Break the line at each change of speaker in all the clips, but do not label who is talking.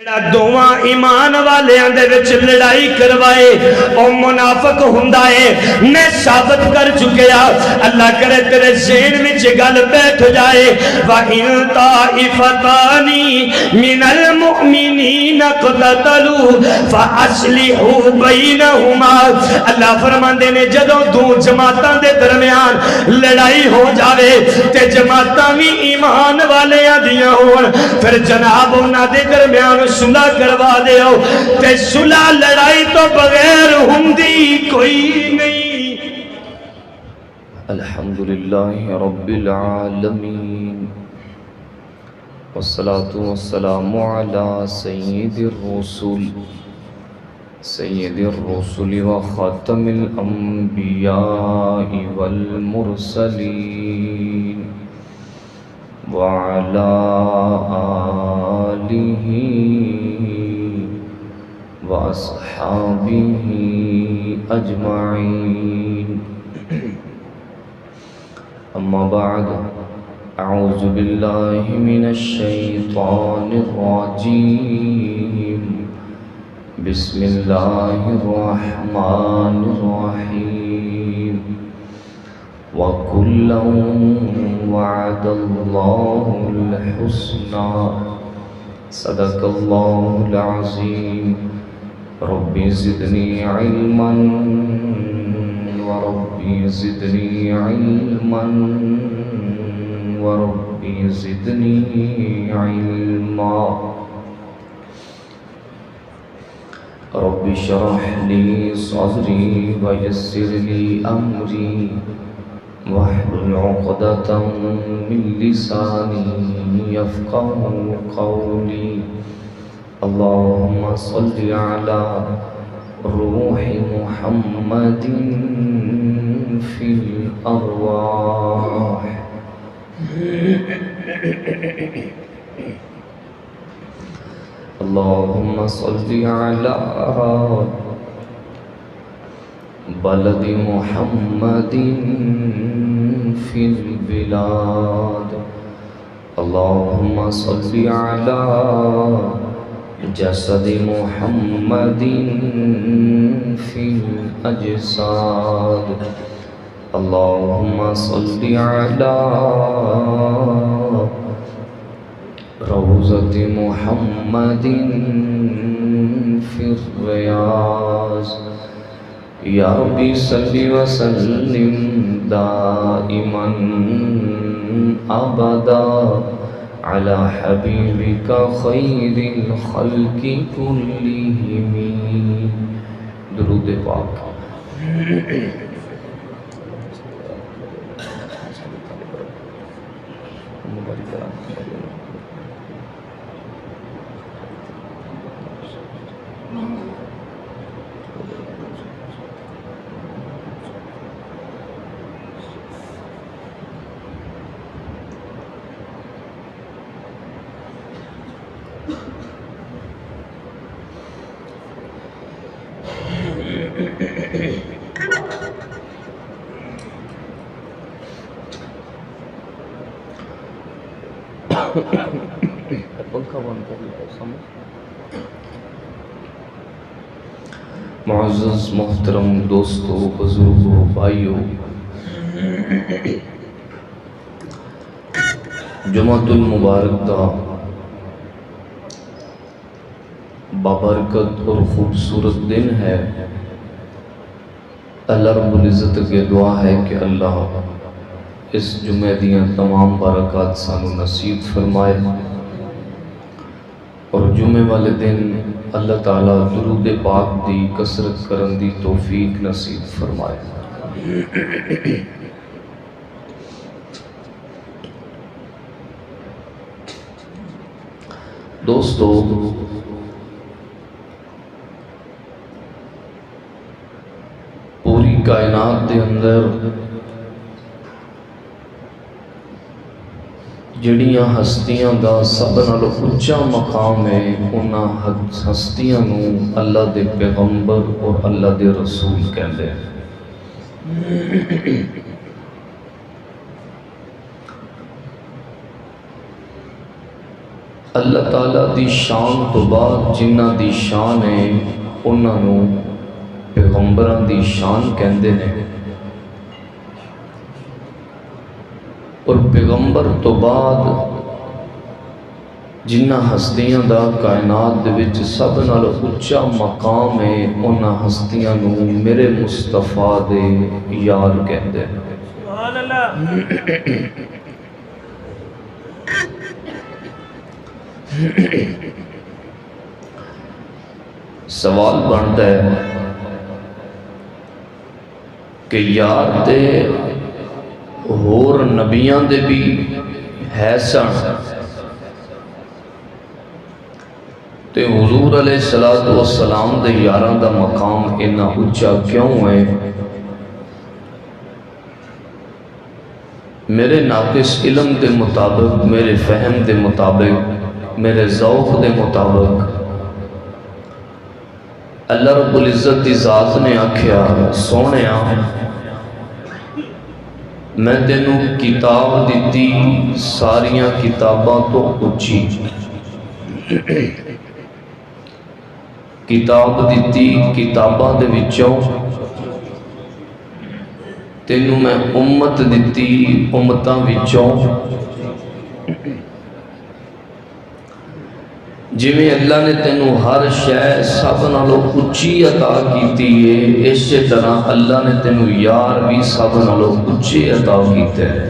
دوواں ایمان والیاں دے وچ لڑائی کروائے او منافق ہوندا ہے میں ثابت کر چکیا اللہ کرے تیرے ذہن وچ گل بیٹھ جائے وَإِن طَائِفَتَانِ مِنَ الْمُؤْمِنِينَ اقْتَتَلُوا فَأَصْلِحُوا بَيْنَهُمَا اللہ فرماندے نے جدوں دو جماعتاں دے درمیان لڑائی ہو جاوے تے جماعتاں وی ایمان والیاں دیاں ہون پھر جناب انہاں دے درمیان صلح کروا دیو تے صلح لڑائی تو بغیر ہندی کوئی نہیں.
الحمدللہ رب العالمین والصلاة والسلام علی سید الرسل وخاتم الانبیاء والمرسلین وعلى آله وأصحابه أجمعين أما بعد أعوذ بالله من الشيطان الرجيم بسم الله الرحمن الرحيم وَكُلًّا وَعَدَ اللَّهُ الْحُسْنَى صدق الله العظيم ربي زدني علما وربي زدني علما وربي زدني علما رب اشرح لي صدري ويسر لي أمري واحلل عقدة من لساني يفقهوا قولي اللهم صل على روح محمد في الأرواح اللهم صل على بلد محمد في البلاد اللهم صل على جسد محمد في الأجساد اللهم صل على روضة محمد في الرياض یا ربی صلی وسلم دائما ابدا علی حبیبک خیر الخلق کلہم. درود پاک. معزز محترم دوستو بزرگو بھائیو جمعۃ المبارک دا بابرکت اور خوبصورت دن ہے. اللہ رب العزت کے دعا ہے کہ اللہ اس جمعہ دیاں تمام برکات سانو نصیب فرمائے اور جمعے والے دن اللہ تعالیٰ درود پاک دی کثرت کرن دی توفیق نصیب فرمائے. دوستو پوری کائنات دے اندر جڑیاں ہستیاں دا سب نالوں اونچا مقام ہے انہاں ہستیاں نو اللہ دے پیغمبر اور اللہ دے رسول کہندے ہیں. اللہ تعالیٰ دی شان تو بعد جنہ دی شان ہے انہاں نوں پیغمبران دی شان کہندے نے، اور پیغمبر تو بعد جنہ ہستیاں دا کائنات دے وچ سب نال اچا مقام ہے انہاں ہستیاں نوں میرے مصطفیٰ دے یار کہندے نے۔
سبحان اللہ۔
سوال بنتا ہے کہ یار تے ہور نبیاں دے بھی ہے سن تے حضور علیہ السلام دے یاراں دا مقام اتنا اچا کیوں ہے؟ میرے ناقص علم دے مطابق، میرے فہم دے مطابق، میرے ذوق دے مطابق اللہ رب العزت دی ذات نے آکھیا سونیا میں تینوں کتاب دیتی ساریاں کتاباں تو اچھی، کتاب دیتی کتاباں دے وچوں، تینوں میں امت دیتی امتاں وچوں، جویں اللہ نے تینوں ہر شے سب نالوں اچھی عطا کیتی ہے، اسی طرح اللہ نے تینوں یار بھی سب نالوں اچھی عطا کیتے ہیں۔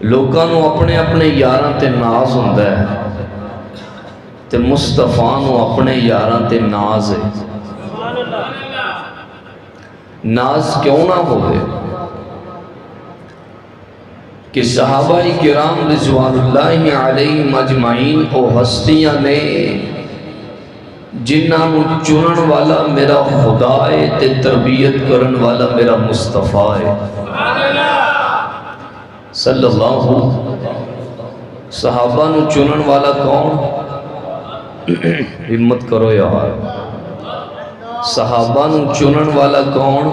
لوکاں نوں اپنے اپنے یاراں تے ناز ہوندا ہے تے مصطفیٰ نوں اپنے یاراں تے ناز ہے۔ ناز کیوں نہ ہوئے کہ صحابہ کرام رضوان اللہ علیہم اجمعین او ہستیاں نے جنہاں نوں چنن والا میرا خدا ہے تے تربیت کرن والا میرا مصطفیٰ ہے صلی اللہ۔ صحابہ نوں چنن والا کون؟ ہمت کرو یار، صحابہ نوں چنن والا کون؟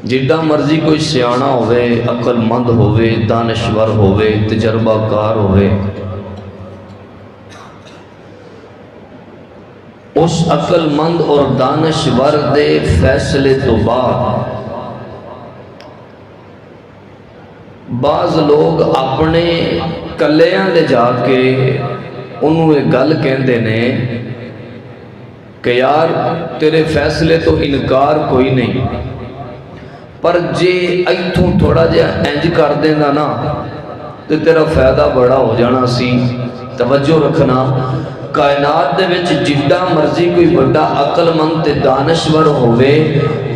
جڈا مرضی کوئی سیانا ہوئے، عقل مند ہوئے، دانشور ہوئے، تجربہ کار ہوئے، اس عقل مند اور دانشور دے فیصلے تو بعد بعض لوگ اپنے کلیاں لے جا کے انہوں ایک گل کہندے نے کہ یار تیرے فیصلے تو انکار کوئی نہیں، پر جے ایتھوں تھوڑا جہا انج کر دینا نا تو تیرا فائدہ بڑا ہو جانا سی۔ توجہ رکھنا، کائنات دے وچ جڈا مرضی کوئی بڑا عقل مند تے دانشور ہوئے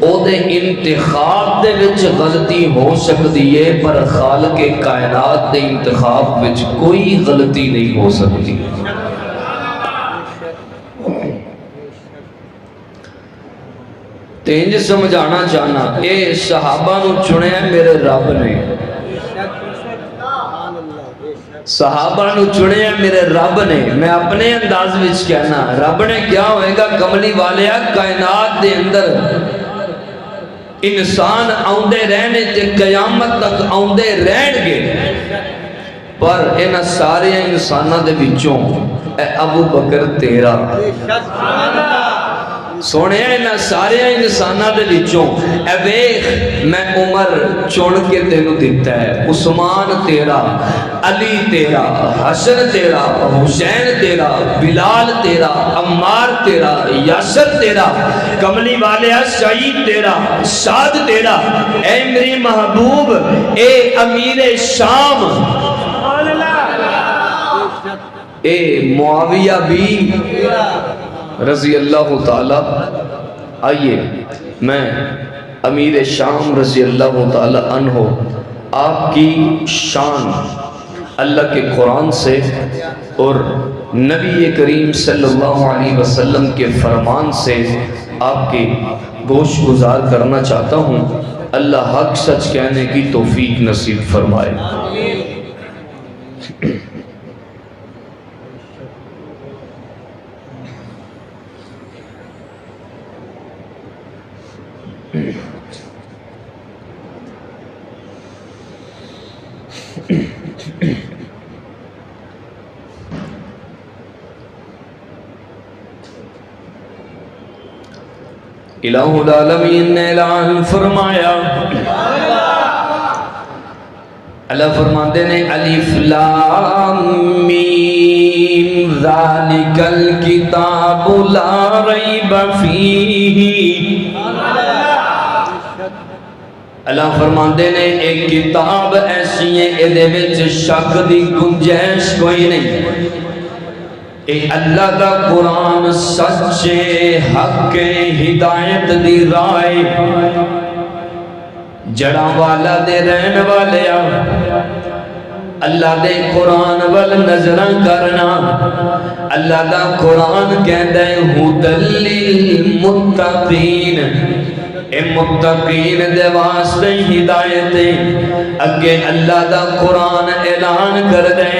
او دے انتخاب دے وچ غلطی ہو سکتی ہے، پر خالق کائنات دے انتخاب وچ کوئی غلطی نہیں ہو سکتی۔ تینج سمجھانا چاہنا اے صحابہ نو چنے میرے رب نے، صحابہ نو چنے میرے رب نے۔ میں اپنے انداز وچ کہنا رب نے کیا ہوئے گا کملی والیا، کائنات دے اندر انسان آؤندے رہنے تے قیامت تک آؤندے رہن گے، پر انہاں سارے انساناں دے وچوں اے ابو بکر تیرا، سونے انہاں سارے انساناں دے وچوں اے ویکھ میں عمر چن کے تینوں دیتا ہے، عثمان تیرا، علی تیرا، حسن تیرا، حسین تیرا، بلال تیرا، عمار تیرا، یاسر تیرا، کملی والے سعید تیرا، سعد تیرا، اے میری محبوب، اے امیر شام، اے معاویہ بھی رضی اللہ تعالی۔ آئیے میں امیر شام رضی اللہ تعالی عنہ آپ کی شان اللہ کے قرآن سے اور نبی کریم صلی اللہ علیہ وسلم کے فرمان سے آپ کے گوش گزار کرنا چاہتا ہوں۔ اللہ حق سچ کہنے کی توفیق نصیب فرمائے۔ الہ العالمین نے اعلان فرمایا، اللہ فرماتے نے الف لام میم ذالک الکتاب لا ریب فیہ، اللہ فرماتے نے ایک کتاب ایسی ہے ادھے وچ شک دی گنجائش کوئی نہیں، اے اللہ دا قرآن سچے حق ہدایت دی رائے جڑا والا دے رہن والے اللہ دے قرآن وال نظراں کرنا، اللہ دا قرآن کہندا ہے ھدی للمتقین، اے متقین دے واسطے ہدایت ہے۔ اگے اللہ دا قرآن اعلان کر دے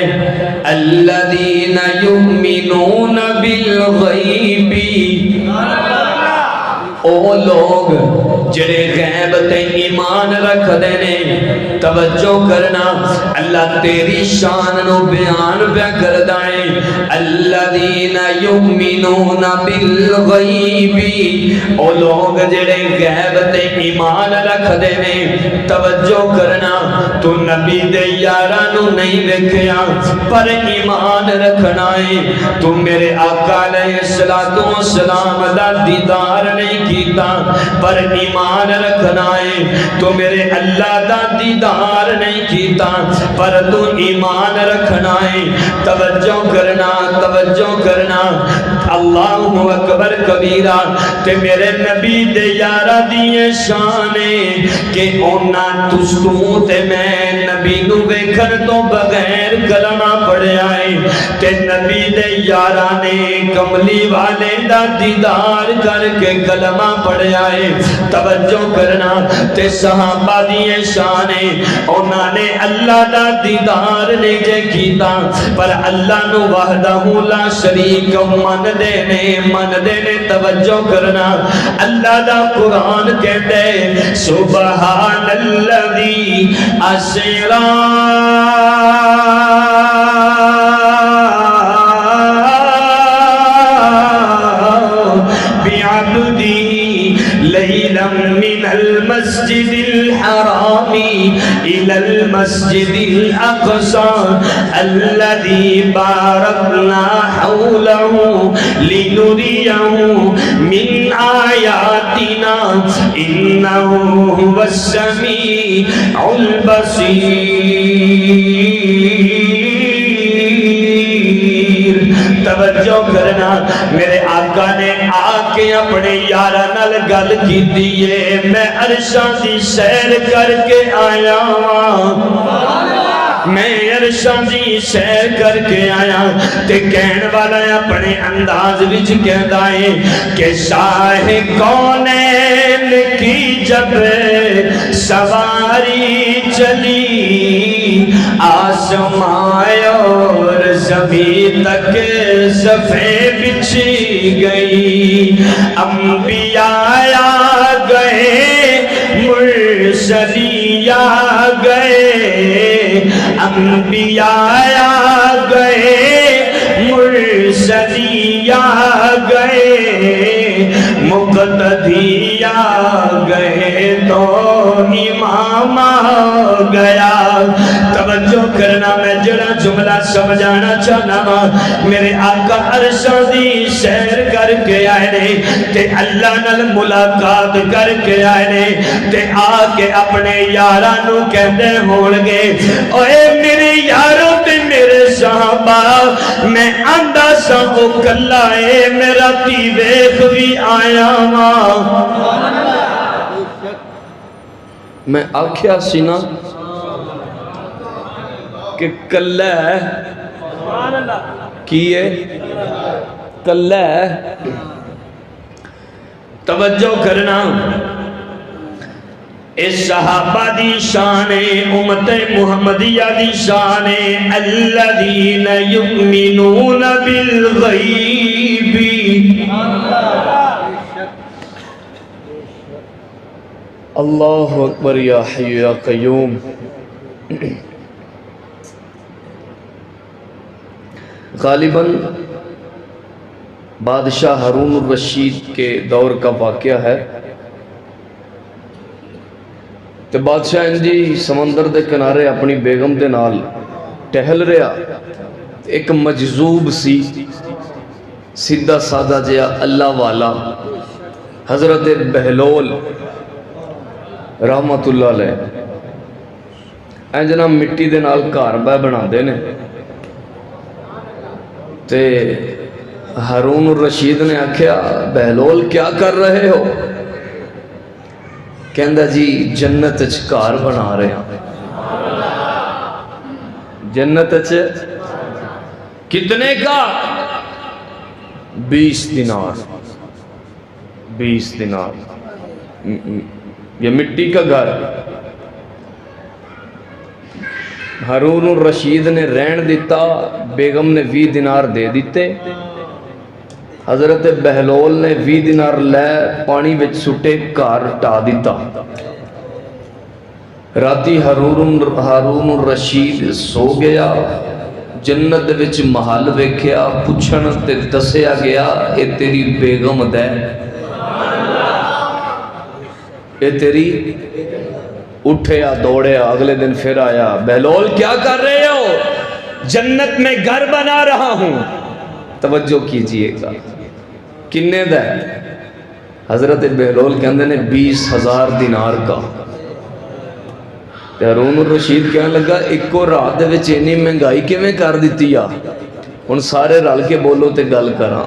الذین یؤمنون بالغیب، او لوگ جڑے غیب تے ایمان رکھ دے نے، توجہ کرنا اللہ تیری شان نو بیان پہ کردا ہے، الذین یؤمنون بالغیب، او لوگ جڑے غیب تے ایمان رکھ دے نے، توجہ کرنا تو نبی دے یاراں نو نہیں ویکھیا پر ایمان رکھنا ہے، تو میرے آقا علیہ السلام دا دیدار نہیں کیتا پر ایمان رکھنا ہے، تو میرے اللہ دا دیدار نہیں کیتا پر تو ایمان رکھنا ہے، توجہ کرنا توجہ کرنا، اللہ اکبر کبیرہ، تے میرے نبی دے یارہ دیئے شانے کہ اونا تستوں تے میں نبی نو بیکھن تو بغیر کلمہ پڑھے آئے، تے نبی دے یارہ نے کملی والے دا دیدار کر کے کلمہ پڑھے آئے، توجہ کرنا، تے صحابہ دیئے شانے اونا نے اللہ دا دیدار نے جے کیتا پر اللہ نو وحدہ لا شریک من دینے، توجہ کرنا، اللہ دا قرآن کہتے سبحان الذی اسرا ليلا من المسجد الحرام إلى المسجد الأقصى الذي باركنا حوله لنريه من آياتنا إنه هو السميع البصير۔ توجہ کرنا، میرے آقا نے آ کے اپنے یارہ نال گل کی دیئے، میں عرشاں دی سیر کر کے آیا میں عرشاں دی سیر کر کے آیا، تے کہن والا اپنے انداز وچ کہدا ہے کہ شاہ کونین کی جب سواری چلی، آسمان اور زمین تک صفحے بچھی گئی، انبیاء آ گئے مرسلی آ گئے، انبیاء آ گئے مرسلی آ گئے، مقتدی آ گئے تو امام آ گیا۔ توجہ کرنا، میں جڑا جملہ سمجھانا چاہنا ہاں، میرے آقا عرشاں دی سیر کر کے آئے نے، تے اللہ نال ملاقات کر کے آئے نے، تے آ کے اپنے یاراں نو کہندے ہون گے اوے میرے یارو تے میرے صحابہ، میں آندا سا او کلا اے میرا تی ویکھ وی آیا ہاں۔ میں آکھیا سی نا کہ کلہ ہے کیے کلہ ہے،
توجہ کرنا، اس صحابہ دی شان امت محمدیہ دی شان الذین یؤمنون بالغیب،
اللہ اکبر یا حی یا قیوم۔ غالباً بادشاہ ہارون الرشید کے دور کا واقعہ ہے تے بادشاہ انجی سمندر دے کنارے اپنی بیگم دے نال ٹہل رہا، ایک مجذوب سی سیدھا سادہ جیا اللہ والا حضرت بہلول رحمت اللہ علیہ جناب مٹی دے نال گھر بہ بنا دے نے تے ہارون الرشید نے آکھیا بہلول کیا کر رہے ہو؟ کہندا جی جنت اچ گھر بنا رہے ہیں۔ جنت اچ کتنے کا؟ 20 دینار، 20 دینار، یہ مٹی کا گھر۔ ہارون الرشید نے رہن دیتا، بیگم نے 20 دینار دے دیتے، حضرت بہلول نے 20 دینار لے پانی وچ سٹے گھر ٹا دیتا۔ راتی ہارون الرشید سو گیا، جنت وچ محل ویکھیا، پوچھن تے دسیا گیا اے تیری بیگم دے، اے تیری۔ اٹھیا دوڑیا، اگلے دن پھر آیا، بہلول کیا کر رہے ہو؟ جنت میں گھر بنا رہا ہوں۔ توجہ کیجئے گا کنے دا ہے؟ حضرت بہلول کہندے نے 20,000 دینار کا۔ ہارون الرشید کہنے لگا ایکو رات دے وچ اتنی مہنگائی کیویں کر دیتی آ؟ ہن سارے رل کے بولو تے گل کراں۔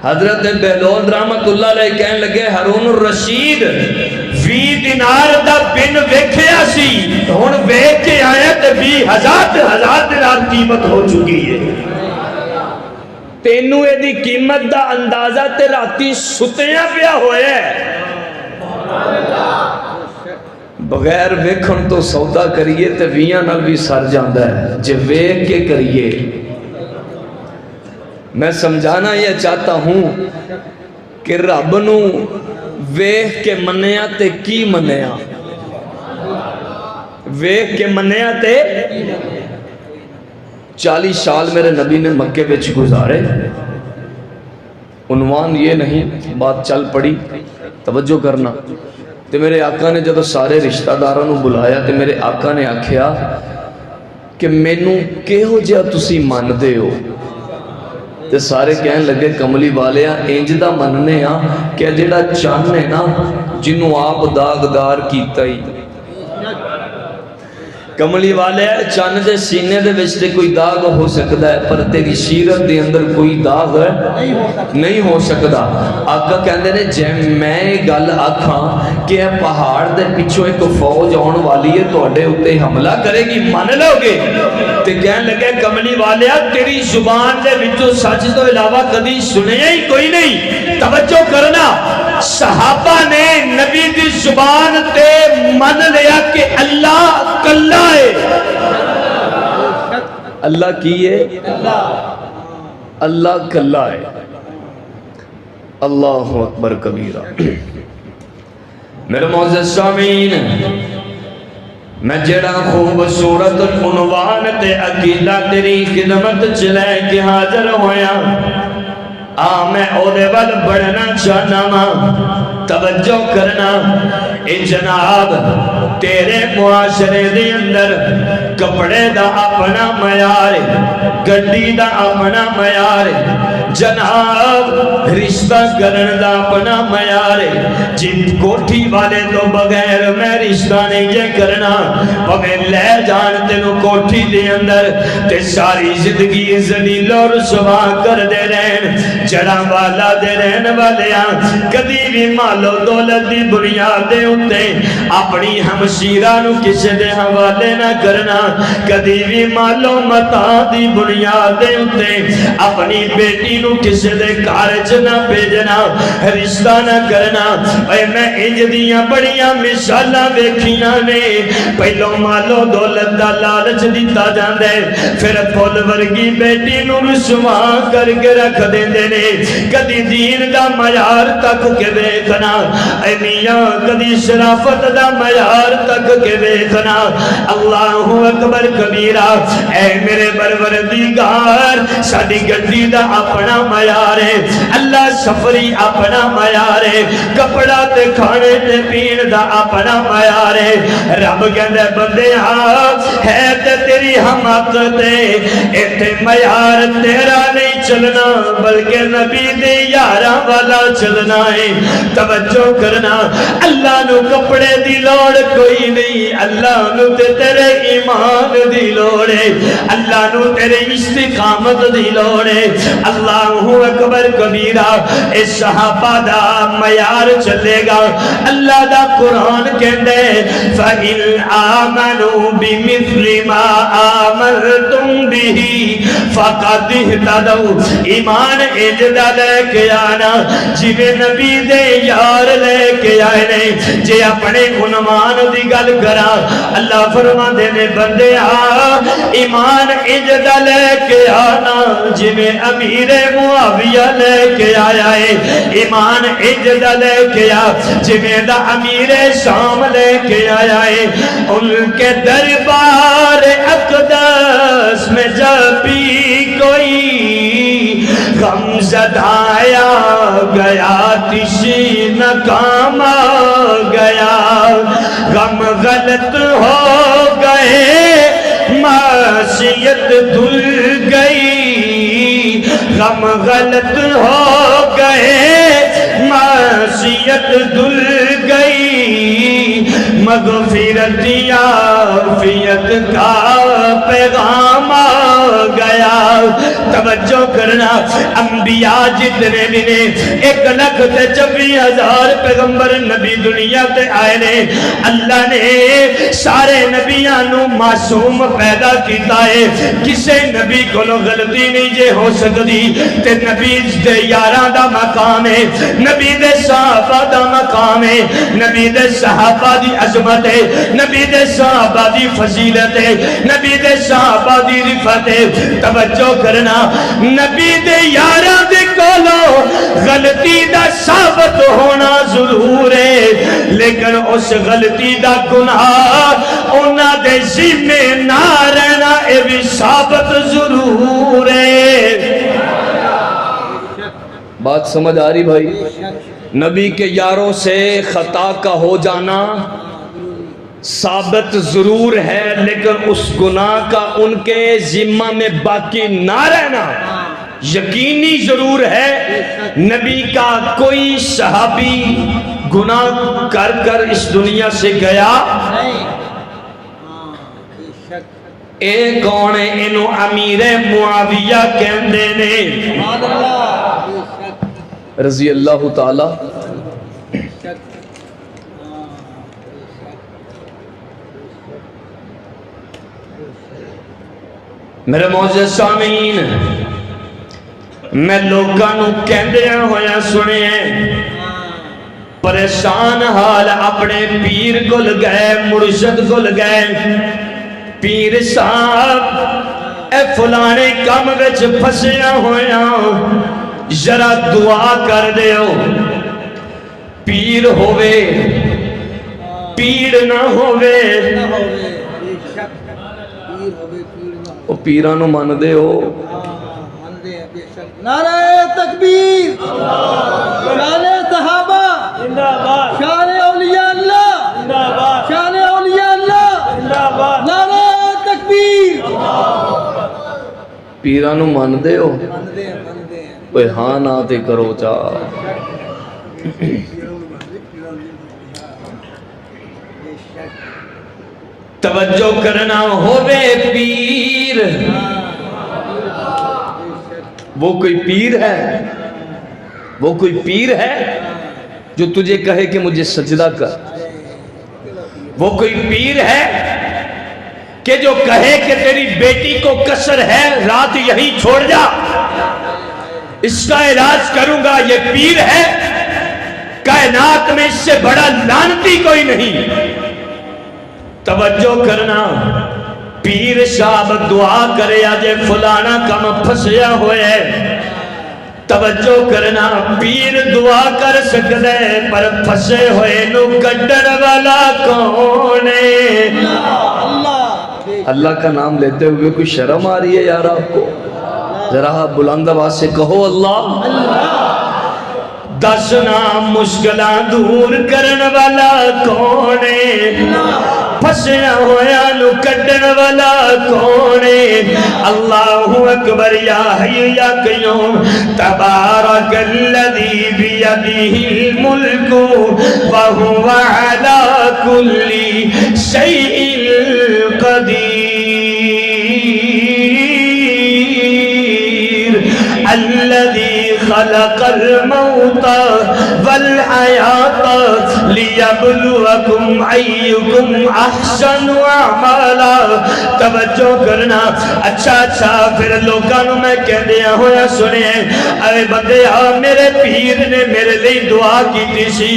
حضرت بہلول رحمت اللہ علیہ کہنے لگے ہارون الرشید 20 دینار دا بن ویکھیا سی، ہن ویکھ کے آیا تے 20,000 دینار قیمت ہو چکی ہے۔ تینوں اے دی قیمت دا اندازہ تے راتی ستیاں پیا ہویا ہے۔ بغیر ویکھن تو سودا کریے تے 20 نال بھی سر جاندا ہے، جے ویکھ کے کریے۔ میں سمجھانا یہ چاہتا ہوں کہ رب نو ویکھ کے منیا تے کی منیا، ویکھ کے منیا تے 40 سال میرے نبی نے مکے وچ گزارے، عنوان یہ نہیں، بات چل پڑی، توجہ کرنا۔ تے میرے آقا نے جدو سارے رشتہ داروں بلایا تے میرے آقا نے آکھیا کہ مینوں کہو جہا تسی من دے ہو؟ تے سارے کہنے لگے کملی والیا انج دا مننے ہاں کہ جڑا چن ہے نا جنوں آپ داغدار کیتا ہی۔ کملی والے چن دے سینے دے وچ تے کوئی داغ ہو سکتا ہے پر تیری سیرت دے اندر کوئی داغ نہیں ہو سکتا۔ آقا کہندے نے جے میں گل آکھاں کہ پہاڑ دے پیچھوں ایک فوج آن والی ہے تواڈے اوتے حملہ کرے گی، من لو گے؟ تے کہن لگے کملی والیا تیری زبان دے وچوں سچ تو علاوہ کدی سنیا ہی کوئی نہیں۔ توجہ کرنا، صحابہ نے نبی دی زبان تے من لیا کہ اللہ کلا ہے۔ اللہ کی ہے؟ اللہ کلا ہے۔ اللہ اکبر کبیرہ۔ میرے معزز سامعین، میں جڑا خوبصورت عنوان تے عقیدہ تیری خدمت چ لے کے حاضر ہویا، میں اودے ول بڑھنا چاہنا وا۔ توجہ کرنا، اے جناب تیرے معاشرے دے اندر کپڑے دا اپنا معیار، گڈی دا اپنا معیار، جناب رشتہ کرن دا اپنا معیار۔ جن کوٹھی والے تو بغیر میں رشتہ نہیں یہ کرنا، پویں لے جان تینوں کوٹھی دے اندر تے ساری زندگی ذلیل و رسوا کر دے رہن، جڑا والا دے رہن والیاں کدی بھی مال و دولت دی بنیاد دے
اتے اپنی ہمشیرہ نو کسے دے حوالے نہ کرنا، کدی بھی مالو متا دی بنیاد اتے اپنی بیٹی نو کسے دے کارج نہ بھیجنا، رشتہ نہ کرنا۔ اے میں انج دیاں بڑیاں مثالاں ویکھیاں نے، پہلو مالو دولت دا لالچ دیتا جاندے، پھر پھل ورگی بیٹی نو رسوا کر کے رکھ دیندے نے، کدی دین دا معیار تک کے ویکھنا، اے میاں کدی شرافت دا معیار تک کے ویکھنا۔ اللہ اکبر کبیرہ، اے میرے پروردگار، ساڈی گڈی دا اپنا معیار ہے، اللہ سفری اپنا معیار ہے، کپڑا تے کھانے تے پین دا اپنا معیار ہے۔ رب کہندا بندے ہے تے تیری حماقت ہے، ایتھے معیار تیرا نہیں چلنا بلکہ نبی دے یاراں والا چلنا ہے۔ توجہ کرنا، اللہ نو کپڑے دی لوڑ کوئی نہیں، اللہ نو تے تیرے ایمان دی لوڑ ہے، اللہ نو تیرے استقامت دی لوڑ ہے۔ اللہ اکبر کبیرہ، اے صحابہ دا معیار چلے گا۔ اللہ دا قرآن کہندے فَإِنْ آمَنُوا بِمِثْلِ مَا آمَنْتُمْ بِهِ فَقَدْ اهْتَدَوْا۔ ایمان اجدا لے کے آنا جویں نبی دے یار لے کے آئے نے۔ جے اپنے عنوان دی گل کرا، اللہ فرماندے نے بندے ایمان اجدا لے کے آنا جویں امیر معاویہ لے کے آیا ہے، ایمان اجدا لے کے آ جویں دا امیر شام لے کے آیا ہے۔ ان کے دربار اقدس میں جب بھی کوئی غم زدایا گیا، تشی ناکام گیا، غم غلط ہو گئے، معصیت دھل گئی، غم غلط ہو گئے، معصیت دھل گئی، مغفرت عافیت کا پیغام آ گیا۔ توجہ کرنا، انبیاء جتنے بھی نے 1,24,000 پیغمبر نبی دنیا تے آئے نے، اللہ نے سارے نبیاں نو معصوم پیدا کیتا ہے، کسے نبی کو غلطی نہیں جے ہو سکتی، تے نبی دے یاراں دا مقام ہے، نبی دے صحابہ دا مقام ہے، نبی دے صحابہ دی عظمت ہے، نبی دے صحابہ دی فضیلت ہے، نبی دے صحابہ دی رفت ہے۔ توجہ کرنا، نبی دے یاراں دے کولو غلطی دا ثابت ہونا ضرور ہے، لیکن اس غلطی دا گناہ انہاں دے ذمہ نہ رہنا اے بھی ثابت ضرور ہے۔
بات سمجھ آ رہی بھائی؟ نبی کے یاروں سے خطا کا ہو جانا ثابت ضرور ہے، لیکن اس گناہ کا ان کے ذمہ میں باقی نہ رہنا یقینی ضرور ہے۔ نبی کا کوئی صحابی گناہ کر کر اس دنیا سے گیا؟ ایک کون ہے؟ انہوں امیر معاویہ کہندے نے رضی اللہ تعالی۔ میرے معزز سامعین، میں لوگاں نو کہندے ہویا سنے پریشان حال اپنے پیر کول گئے، مرشد کول گئے، پیر صاحب اے فلانے کام وچ پھسیا ہویا، ذرا دعا کر دیو، پیر ہووے پیڑ نہ ہووے۔ او پیرانو مان دے ہو؟
نعرہ تکبیر، شان صحابہ، شان اولیاء اللہ، شان اولیاء اللہ، نعرہ تکبیر۔
پیرانو مان دے ہو؟ اوے ہاں نہ تے کرو چا۔ توجہ کرنا، ہووے پیر، وہ کوئی پیر ہے؟ وہ کوئی پیر ہے جو تجھے کہے کہ مجھے سجدہ کر؟
وہ کوئی پیر ہے کہ جو کہے کہ تیری بیٹی کو کثر ہے رات یہی چھوڑ جا، اس کا علاج کروں گا، یہ پیر ہے؟ کائنات میں اس سے بڑا لعنتی کوئی نہیں۔ توجہ کرنا، پیر صاحب دعا کرے آجے فلانا کم پھسیا ہوئے، توجہ کرنا، پیر دعا کر سکتے پر پھسے ہوئے نو گڈر والا کون ہے؟
اللہ کا نام لیتے ہوئے کوئی شرم آ رہی ہے یار آپ کو؟ ذرا بلند آواز سے کہو اللہ۔
دس نام مشکلاں دور کرن والا کون ہے؟ پھسیا ہویا نو کڈن والا کون ہے؟ اللہ اکبر، یا حی یا قیوم، تبارک الذی بیدہ الملک وہو علی کل شیء قدیر، الذی خلق الموت والحیات لیبلوکم ایکم احسن عملا۔ توجہ کرنا، اچھا پھر لوگوں میں کہہ دیا ہویا سنے، اے بندیا میرے پیر نے میرے لئے دعا کی سی،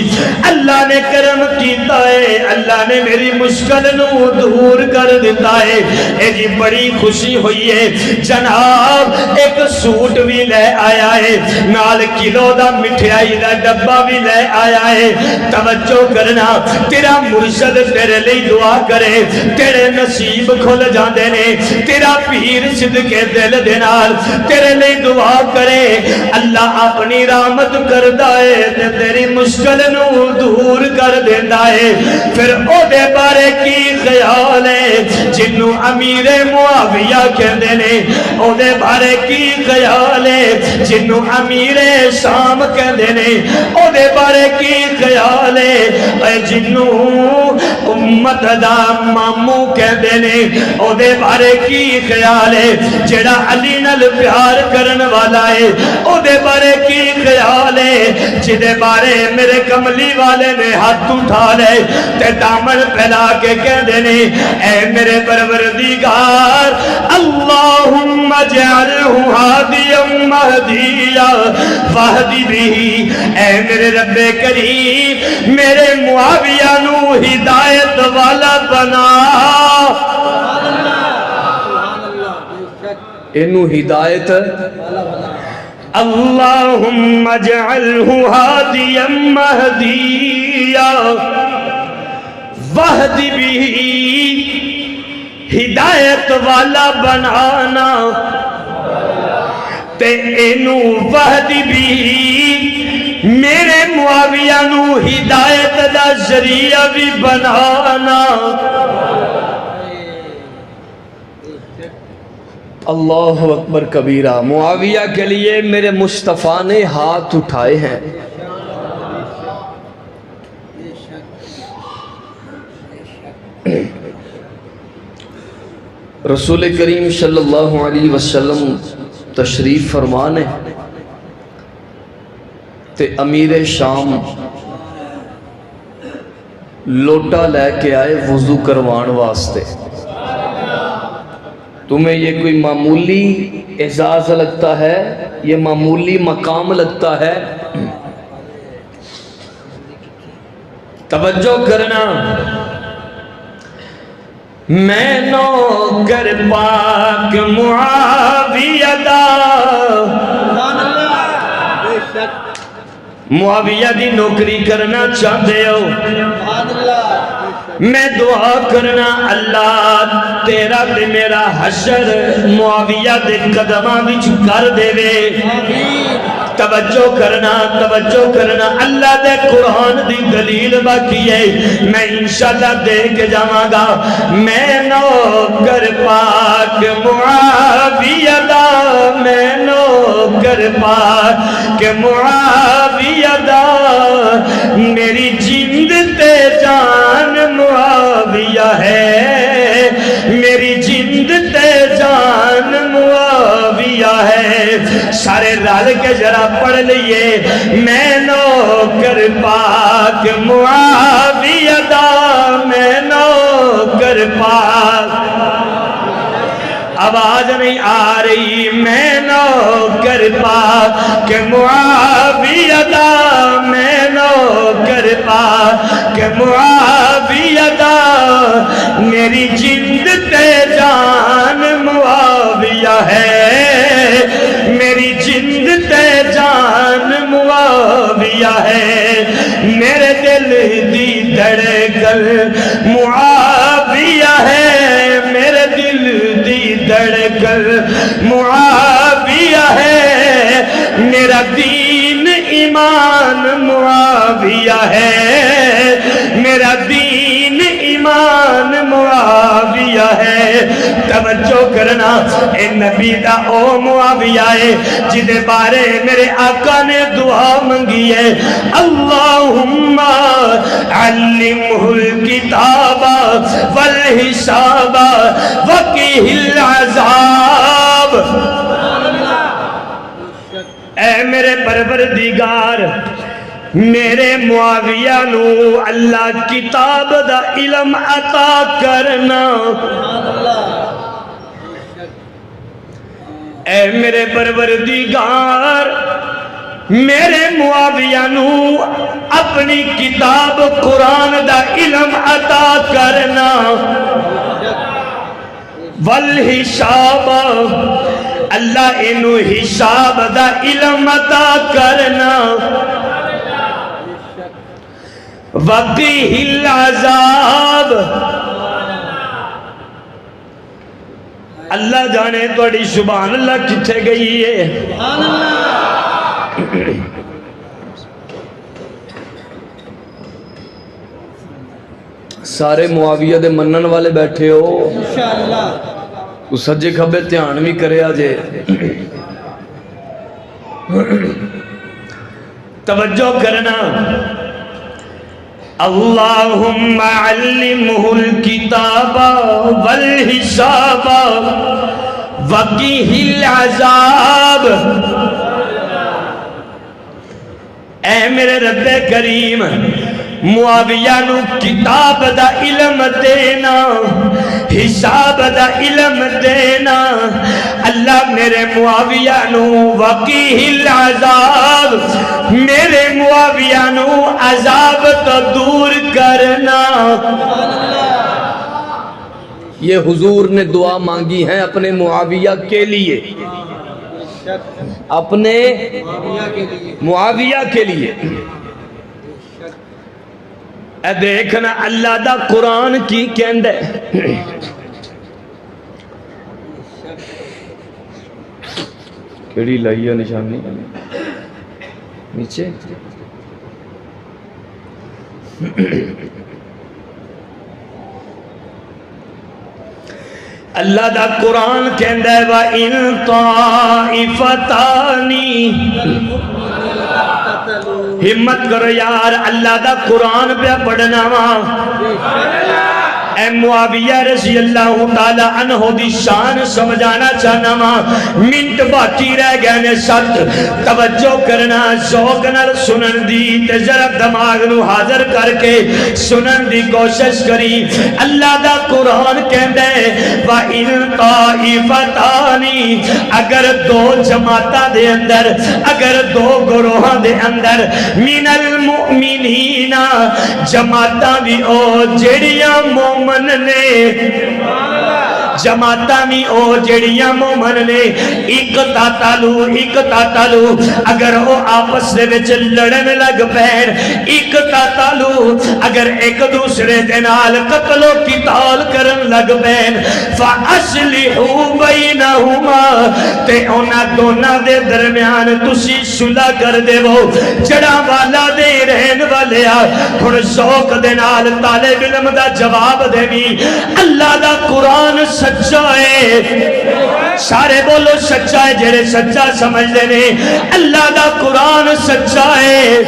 اللہ نے کرم کیتا ہے، اللہ نے میری مشکل نو دور کر دیتا ہے۔ اے جی بڑی خوشی ہوئی ہے، جناب ایک سوٹ بھی لے آیا ہے، نال کلو دا مٹھائی دا ڈبہ بھی لے آیا ہے۔ توجہ کرنا، تیرا مرشد تیرے لئے دعا کرے، تیرے نصیب کھل جاندے نے، تیرا پیر صدقے دل دے نال تیرے لئے دعا کرے، اللہ اپنی رحمت کردا ہے تے تیری مشکل نو دور کر دیندا ہے۔ پھر او دے بارے کی خیال ہے جنوں امیر معاویہ کہندے نے، او دے بارے کی خیال ہے جنوں امیر شام کہندے نے، او دے بارے کی خیال ہے اے جنوں امت دا مامو کہندے نے، او دے بارے کی خیال ہے جڑا علی نال پیار کرن والا ہے، او دے بارے کی خیال ہے جدے بارے میرے کملی والے نے ہاتھ اٹھا لے تے دامن پھیلا کے کہندے نے، اے میرے پروردگار اللہم اجعلہ ہادیا مہدیا واہدی بھی، اے میرے رب کریم میرے معاویہ نو ہدایت والا بنا،
انو ہدایت
اللہم اجعلہ ہادیا مہدیا واہدی بھی، ہدایت والا بنانا تے اینو وحدی بھی میرے معاویہ نو ہدایت دا ذریعہ بھی بنانا۔
اللہ اکبر کبیرہ، معاویہ کے لیے میرے مصطفیٰ نے ہاتھ اٹھائے ہیں۔ رسول کریم صلی اللہ علیہ وسلم تشریف فرمانے تے امیر شام لوٹا لے کے آئے وضو کروان واسطے۔ تمہیں یہ کوئی معمولی اعزاز لگتا ہے؟ یہ معمولی مقام لگتا ہے؟
توجہ کرنا، میں نوکر پاک معاویہ دا، معاویہ دی نوکری کرنا چاہتے ہو، میں دعا کرنا اللہ تیرا تے میرا حشر معاویہ دے قدمہ وچ کر دے وے۔ توجہ کرنا اللہ دے قرآن دی دلیل باقی ہے، میں انشاءاللہ دے کے جاواں گا۔ میں نوکر پاک معاویہ دا، میں نوکر پاک معاویہ دا، میری جند تے جان معاویہ ہے، میری جند تے جان معاویہ ہے۔ سارے رل کے ذرا پڑھ لئیے، میں نوکر پاک معاویہ دا، میں نوکر پاک آواز نہیں آ رہی میں نوکر پاک کہ معاویہ دا میں نوکر پاک کہ معاویہ دا میری جند تے جان معاویہ ہے میری جند تے جان معاویہ ہے میرے دل دی دھڑکن معاویہ ہے میرے دل دی دھڑکن معاویہ ہے میرا دین ایمان معاویہ ہے میرا دین ایمان معاویہ ہے توجہ کرنا اے نبی دا او معاویہ ہے جدے بارے میرے آقا نے دعا منگی ہے اللہم علمہ الکتاب والحساب وقیہ العذاب اے میرے پروردگار میرے معاویہ نو اللہ کتاب دا علم عطا کرنا اے میرے پروردگار میرے معاویہ نو اپنی کتاب قرآن دا علم عطا کرنا والحساب اللہ انو حساب دا علم عطا کرنا وقیہ العذاب اللہ جانے توڑی سبحان اللہ کتھے گئی ہے
سارے معاویہ دے منن والے بیٹھے ہو
انشاءاللہ
تو سجے کھبے دھیان بھی کرے آجے
توجہ کرنا اللہم علمہ الکتاب والحساب وقیہ العذاب اے میرے رب کریم معاویہ نو کتاب دا علم دینا حساب دا علم دینا اللہ میرے معاویہ نو وقیہ العذاب میرے معاویہ نو عذاب تو دور کرنا
یہ حضور نے دعا مانگی ہے اپنے معاویہ کے لیے اپنے معاویہ کے لیے اے دیکھنا اللہ دا قرآن کی کہندے کیڑی لائیہ نشانی نیچے
اللہ دا قرآن کہندے وَإِن طَائِفَتَانِ ہمت کرو یار اللہ دا قرآن پہ پڑھنا وہاں اے معاویہ رضی اللہ تعالیٰ عنہ دی شان سمجھانا چاہنا وہاں منٹ باقی رہ گئے نے ست توجہ کرنا ذوق نال سنن دی تے ذرا دماغ نو حاضر کر کے سنن دی کوشش کری اللہ دا قرآن کہندے وَإِن طَائِفَتَانِ اگر دو جماعتاں دے اندر اگر دو گروہاں دے اندر من المؤمنین جماعتاں بھی او جڑیاں مومن نے جماعتاں بھی او جڑیاں مومن نے ایک تاتالو اگر او آپس دے وچ لڑن لگ پین ایک تاتالو اگر ایک دوسرے دے نال قتل و قتال کرن لگ پین فَأَصْلِحُوا بَيْنَهُمَا تے اونا دونہ دے درمیان تسی صلح کر دے وہ جڑا والا دے رہن والیا تھوڑ ذوق دے نال طالب علم دا جواب دے بھی اللہ دا قرآن سچا ہے سارے بولو سچا ہے جڑے سچا سمجھ دے نے اللہ دا قرآن سچا ہے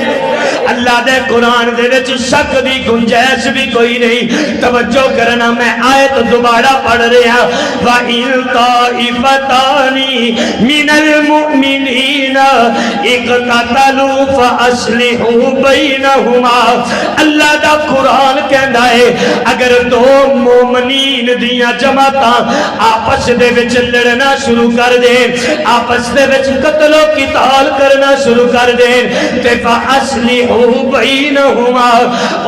اللہ دے قرآن دے وچ شک دی گنجائش بھی کوئی نہیں۔ توجہ کرنا، میں آیت دوبارہ پڑھ رہا، وَإِن طَائِفَتَانِ مِنَ الْمُؤْمِنِينَ اقتتلوا فَأَصْلِحُوا بَيْنَهُمَا۔ اللہ دا قرآن کہندا ہے اگر دو مومنین دیاں جماعتاں آپس دے وچ لڑنا شروع کر دیں، آپس دے وچ قتل و قتال کرنا شروع کر دیں، تے فَأَصْلِحُوا بَيْنَهُمَا،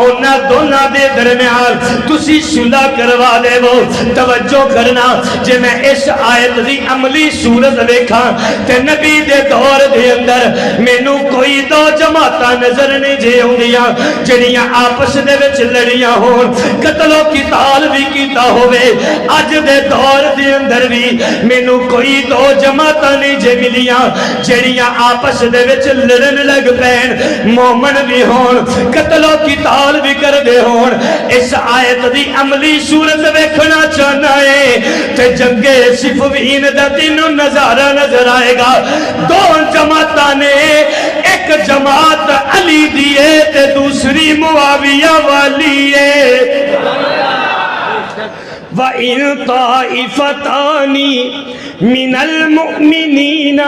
انہاں دوناں دے درمیان تسی صلح کروا دے وہ۔ توجہ کرنا، جے میں اس آیت دی عملی صورت ویکھاں تے نبی دے دور دے اندر مینوں کوئی دو جماعتاں نظر نہیں جے ہوندیاں جڑیاں آپس دے وچ لڑیاں ہون، قتل و قتال بھی کیتا ہوئے۔ اج دے دور دے اندر بھی مینوں کوئی دو جماعتاں نہیں جے ملیاں جڑیاں آپس دے وچ لڑن لگ پین، مومن بھی ہون، قتل و قتال بھی کر دے ہون۔ اس آیت دی عملی صورت ویکھنا چاہنا ہے تے جنگ صفین دا تینوں نظارہ نظر آئے گا۔ دو جماعتاں نے، ایک جماعت علی دیئے تے دوسری معاویہ والی ہے۔ وَإِن طَائِفَتَانِ مِنَ الْمُؤْمِنِينَ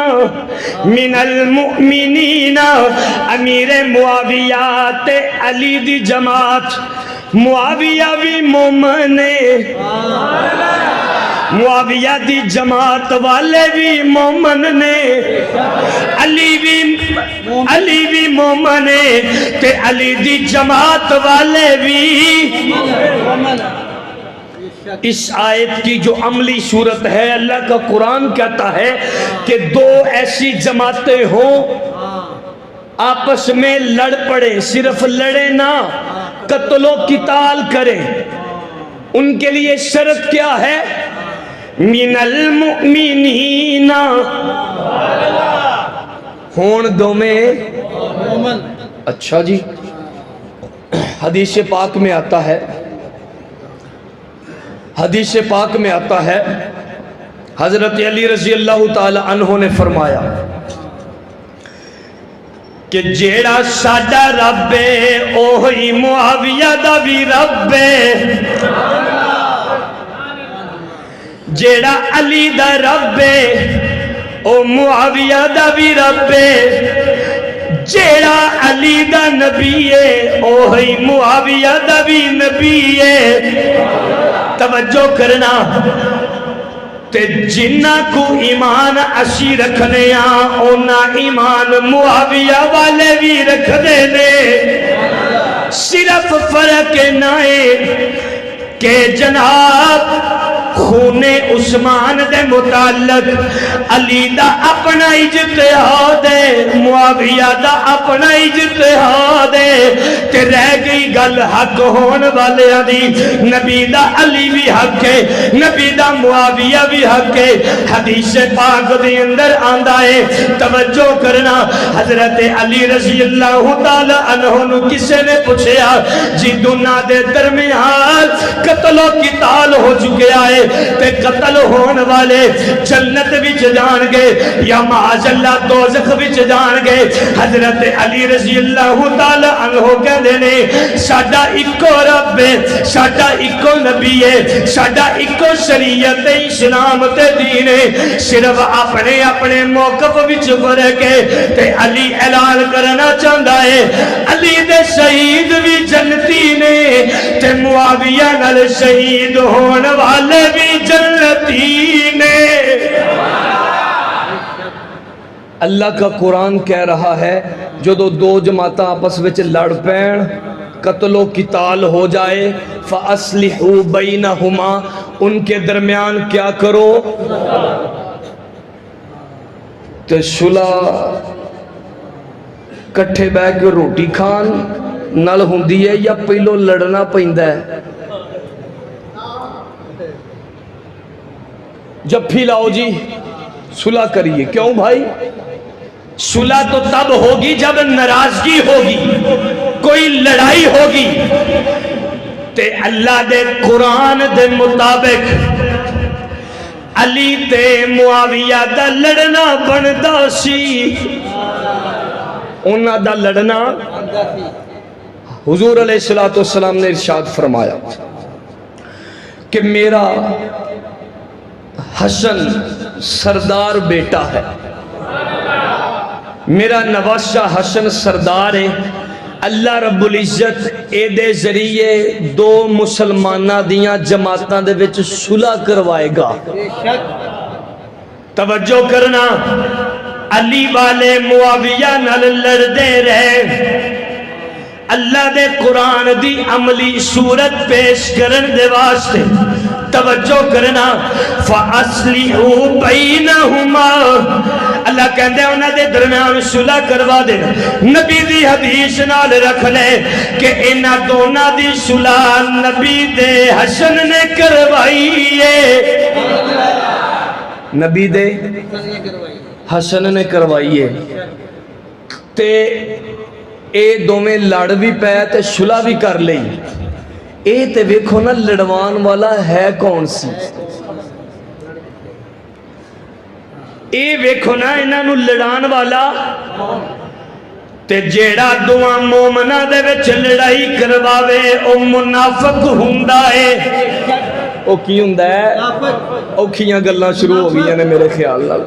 امیر معاویہ تے علی دی جماعت، معاویہ بھی مومن ہے، معاویہ دی جماعت والے بھی مومن نے، علی بھی مومن ہے تے علی دی جماعت والے بھی۔ اس آیت کی جو عملی صورت ہے، اللہ کا قرآن کہتا ہے کہ دو ایسی جماعتیں ہوں آپس میں لڑ پڑے، صرف لڑے نہ، قتل و قتال کریں، ان کے لیے شرط کیا ہے؟ من المؤمنین، ہون دو میں۔ اچھا جی، حدیث پاک میں آتا ہے، حدیث پاک میں آتا ہے حضرت علی رضی اللہ تعالی عنہ نے فرمایا کہ جیڑا ساڈا رب ہے اوہی معاویہ دا بھی رب ہے، جیڑا علی دا رب ہے او معاویہ دا بھی رب ہے، جیڑا علی دا نبی ہے اوہی معاویہ دا بھی نبی ہے۔ توجہ کرنا، تے جنہ کو ایمان اسی رکھنے اونا ایمان معاویہ والے بھی رکھ دینے، صرف فرق نائے کہ جناب خون عثمان دے متعلق علی دا اپنا اجتہاد ہے، معاویہ دا اپنا اجتہاد ہے، تے رہ گئی گل حق ہون والے دی، نبی دا علی بھی حق ہے، نبی دا معاویہ بھی حق ہے۔ حدیث پاک دے اندر آندا ہے، توجہ کرنا، حضرت علی رضی اللہ تعالی عنہ نو کسے نے پوچھیا جی دونوں دے درمیان قتل و قتال ہو چکے آئے تے قتل ہون والے جنت وچ جان گے یا معاذ اللہ دوزخ وچ جان گے؟ حضرت علی رضی اللہ تعالی عنہ کہندے نے ساڈا اکو رب ہے، ساڈا اکو نبی ہے، ساڈا اکو شریعت اسلام تے دین ہے، صرف اپنے اپنے موقف وچ فرق ہے۔ تے علی اعلان کرنا چاہندا ہے علی دے شہید بھی جنتی نے تے معاویہ نال شہید ہون والے بھی جنتی نے۔
اللہ کا قرآن کہہ رہا ہے جو دو جماعتاں آپس وچ لڑ پین، قتل و قتال ہو جائے، فَأَصْلِحُوا بَيْنَهُمَا، ان کے درمیان کیا کرو؟ تو صلح کٹھے بیٹھ کے روٹی کھان نال ہوندی ہے یا پہلو لڑنا پیندا ہے؟ جب پھی لاؤ جی صلح کریے، کیوں بھائی؟ صلح تو تب ہوگی جب ناراضگی ہوگی، کوئی لڑائی ہوگی، تے اللہ دے قرآن دے مطابق علی تے معاویہ دا لڑنا بندا سی، انہاں دا لڑنا حضور علیہ الصلوۃ والسلام نے ارشاد فرمایا کہ میرا حسن سردار بیٹا ہے، میرا نواسہ حسن سردار ہے۔ اللہ رب العزت اے دے ذریعے دو مسلمانہ دیاں جماعتاں دے وچ صلح کروائے گا۔
توجہ کرنا، علی والے معاویہ نال لڑدے رہے، اللہ دے قرآن دی عملی صورت پیش کرن دے واسطے توجہ کرنا، فَأَصْلِحُوا بَيْنَهُمَا، اللہ کہندے انہاں دے درمیان صلح کروا دے۔ نبی دی حدیث نال رکھ لے کہ انہاں دونوں دی صلح نبی دے حسن نے کروائی ہے،
نبی دے حسن نے کروائی ہے، تے اے دومیں لڑ بھی پے تے صلح بھی کر لئی۔ اے تے ویکھو نا لڑوان والا ہے کون سی؟
اے ویکھو نا انہاں نو لڑان والا تے جیڑا دعا مومنہ دے وچ لڑائی کرواوے او منافق ہوندا ہے۔
او کی ہوندا ہے؟ اوکھیاں گلاں شروع ہو گئی نے میرے خیال نال۔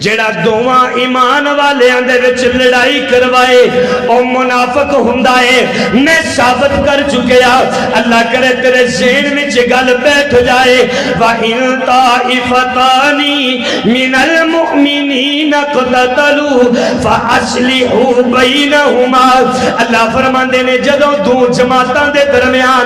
جیڑا دوواں ایمان والے دے وچ لڑائی کروائے او منافق ہوندا ہے۔ میں ثابت کر چکیا، اللہ کرے تیرے ذہن وچ گل بیٹھ جائے، وَإِن طَائِفَتَانِ مِنَ الْمُؤْمِنِينَ اقْتَتَلُوا فَأَصْلِحُوا بَيْنَهُمَا، اللہ فرماندے نے جدوں دو جماعتاں دے درمیان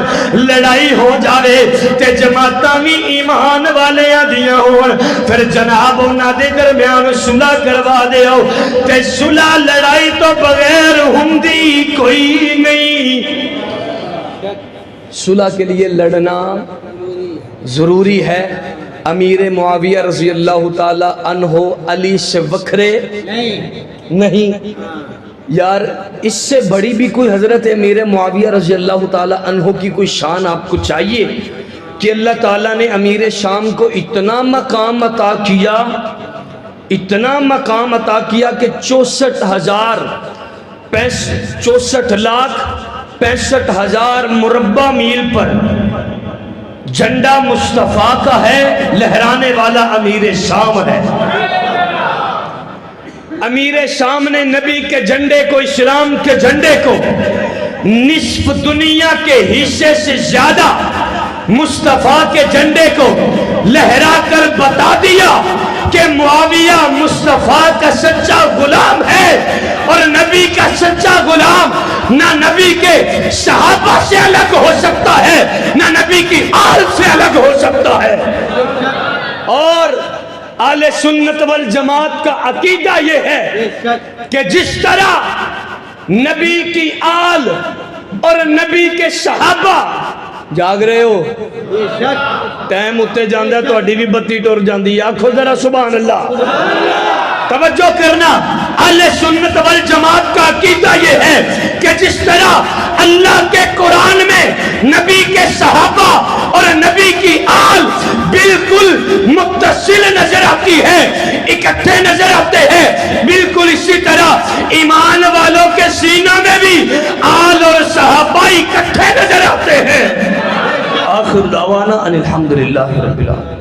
لڑائی ہو جاوے تے جماعتاں بھی ایمان والیاں دیاں ہون، پھر جناب انہاں دے درمیان صلح کروا دیو، تے صلح لڑائی تو بغیر ہندی کوئی نہیں۔
صلح کے لیے لڑنا ضروری ہے۔ امیر معاویہ رضی اللہ تعالی عنہ علی سے وکھرے نہیں، یار اس سے بڑی بھی کوئی حضرت امیر معاویہ رضی اللہ تعالی عنہ کی کوئی شان آپ کو چاہیے کہ اللہ تعالیٰ نے امیر شام کو اتنا مقام عطا کیا، اتنا مقام عطا کیا کہ 64,65,000 مربع میل پر جھنڈا مصطفیٰ کا ہے، لہرانے والا امیر شام ہے۔ امیر شام نے نبی کے جھنڈے کو، اسلام کے جھنڈے کو نصف دنیا کے حصے سے زیادہ مصطفیٰ کے جھنڈے کو لہرا کر بتا دیا کہ معاویہ مصطفیٰ کا سچا غلام ہے، اور نبی کا سچا غلام نہ نبی کے صحابہ سے الگ ہو سکتا ہے، نہ نبی کی آل سے الگ ہو سکتا ہے۔ اور اہل سنت والجماعت کا عقیدہ یہ ہے کہ جس طرح نبی کی آل اور نبی کے صحابہ، جاگ رہے ہو؟ ٹائم اتے جاندہ ہے تو اڈی بھی بتی ٹور جاندی ہے، آنکھو ذرا سبحان اللہ۔ توجہ کرنا، اہل سنت والجماعت کا عقیدہ یہ ہے کہ جس طرح اللہ کے قرآن میں نبی کے صحابہ اور نبی کی آل بالکل متصل نظر آتی ہے، اکٹھے نظر آتے ہیں، بالکل اسی طرح ایمان والوں کے سینہ میں بھی آل اور صحابہ اکٹھے نظر آتے ہیں۔ آخر دعوانا ان الحمدللہ رب العالمین۔